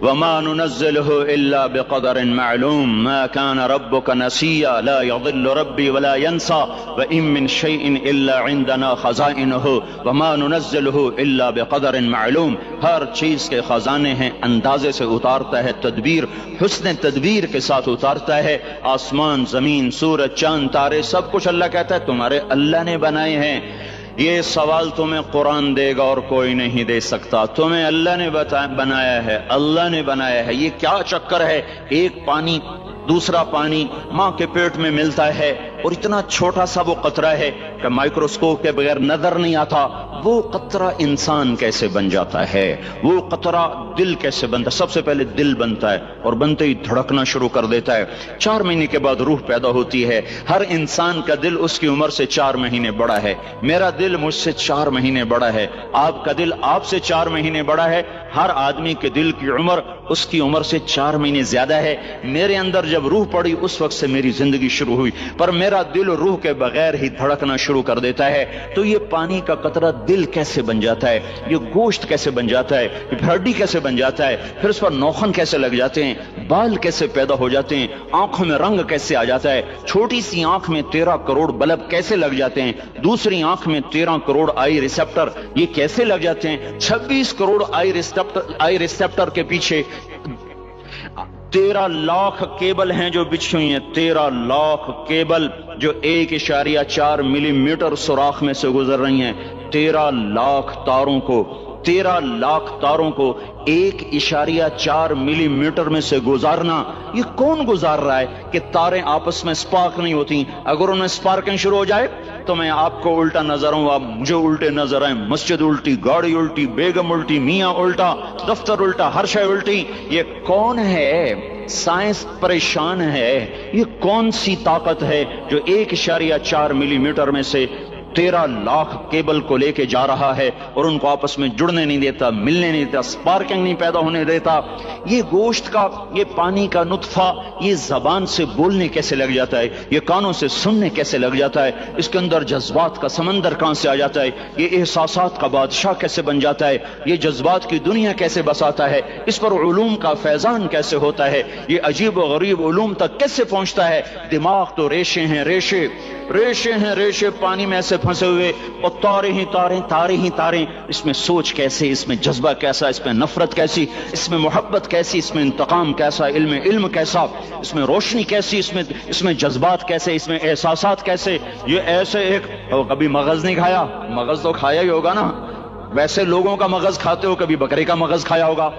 وما ننزله الا بقدر معلوم ما كان ربك نسيا لا يضل ربي ولا ينسى وان من شيء الا عندنا خزائنه وما ننزله الا بقدر معلوم. ہر چیز کے خزانے ہیں، اندازے سے اتارتا ہے، تدبیر حسن تدبیر کے ساتھ اتارتا ہے. آسمان، زمین، سورج، چاند، تارے، سب کچھ اللہ کہتا ہے تمہارے اللہ نے بنائے ہیں. یہ سوال تمہیں قرآن دے گا اور کوئی نہیں دے سکتا. تمہیں اللہ نے بنایا ہے، اللہ نے بنایا ہے. یہ کیا چکر ہے؟ ایک پانی دوسرا پانی ماں کے پیٹ میں ملتا ہے اور اتنا چھوٹا سا وہ قطرہ ہے کہ مائکروسکوپ کے بغیر نظر نہیں آتا. وہ قطرہ انسان کیسے بن جاتا ہے؟ وہ قطرہ دل کیسے بنتا ہے؟ سب سے پہلے دل بنتا ہے اور بنتے ہی دھڑکنا شروع کر دیتا ہے. 4 مہینے کے بعد روح پیدا ہوتی ہے. ہر انسان کا دل اس کی عمر سے 4 مہینے بڑا ہے. میرا دل مجھ سے 4 مہینے بڑا ہے. آپ کا دل آپ سے 4 مہینے بڑا ہے. ہر آدمی کے دل کی عمر اس کی عمر سے 4 مہینے زیادہ ہے. میرے اندر جب روح پڑی اس وقت سے میری زندگی شروع ہوئی، پر میرا دل روح کے بغیر ہی دھڑکنا شروع کر دیتا ہے. تو یہ پانی کا قطرہ دل کیسے بن جاتا ہے؟ یہ گوشت کیسے بن جاتا ہے؟ یہ ہڈی کیسے بن جاتا ہے؟ پھر اس پر نوخن کیسے لگ جاتے ہیں؟ بال کیسے پیدا ہو جاتے ہیں؟ آنکھوں میں رنگ کیسے آ جاتا ہے؟ چھوٹی سی آنکھ میں 13 کروڑ بلب کیسے لگ جاتے ہیں؟ دوسری آنکھ میں 13 کروڑ آئی ریسپٹر یہ کیسے لگ جاتے ہیں؟ 26 کروڑ آئی ریسپٹر کے پیچھے 13 لاکھ کیبل ہیں جو بچھی ہوئی ہیں. 13 لاکھ کیبل جو 1.4 ملی میٹر سوراخ میں سے گزر رہی ہیں. 13 لاکھ تاروں کو 1.4 ملی میٹر میں سے گزارنا، یہ کون گزار رہا ہے کہ تاریں آپس میں سپارک نہیں ہوتی؟ اگر ان میں سپارکنگ شروع ہو جائے تو میں آپ کو الٹا نظر ہوں، آپ مجھے الٹے نظر آئیں. مسجد الٹی، گاڑی الٹی، بیگم الٹی، میاں الٹا، دفتر الٹا، ہر شے الٹی. یہ کون ہے؟ سائنس پریشان ہے. یہ کون سی طاقت ہے جو 1.4 ملی میٹر میں سے 13 لاکھ کیبل کو لے کے جا رہا ہے اور ان کو آپس میں جڑنے نہیں دیتا، ملنے نہیں دیتا، سپارکنگ نہیں پیدا ہونے دیتا؟ یہ گوشت کا، یہ پانی کا نطفہ، یہ زبان سے بولنے کیسے لگ جاتا ہے؟ یہ کانوں سے سننے کیسے لگ جاتا ہے؟ اس کے اندر جذبات کا سمندر کہاں سے آ جاتا ہے؟ یہ احساسات کا بادشاہ کیسے بن جاتا ہے؟ یہ جذبات کی دنیا کیسے بساتا ہے؟ اس پر علوم کا فیضان کیسے ہوتا ہے؟ یہ عجیب و غریب علوم تک کیسے پہنچتا ہے؟ دماغ تو ریشے ہیں، ریشے پانی میں ایسے پھنسے ہوئے، اور تارے ہی تاریں. اس میں سوچ کیسے، اس میں جذبہ کیسا، اس میں نفرت کیسی، اس میں محبت کیسی، اس میں انتقام کیسا، علم کیسا، اس میں روشنی کیسی، اس میں جذبات کیسے، اس میں احساسات کیسے. یہ ایسے ایک کبھی مغز نہیں کھایا؟ مغز تو کھایا ہی ہوگا نا. ویسے لوگوں کا مغز کھاتے ہو، کبھی بکرے کا مغز کھایا ہوگا.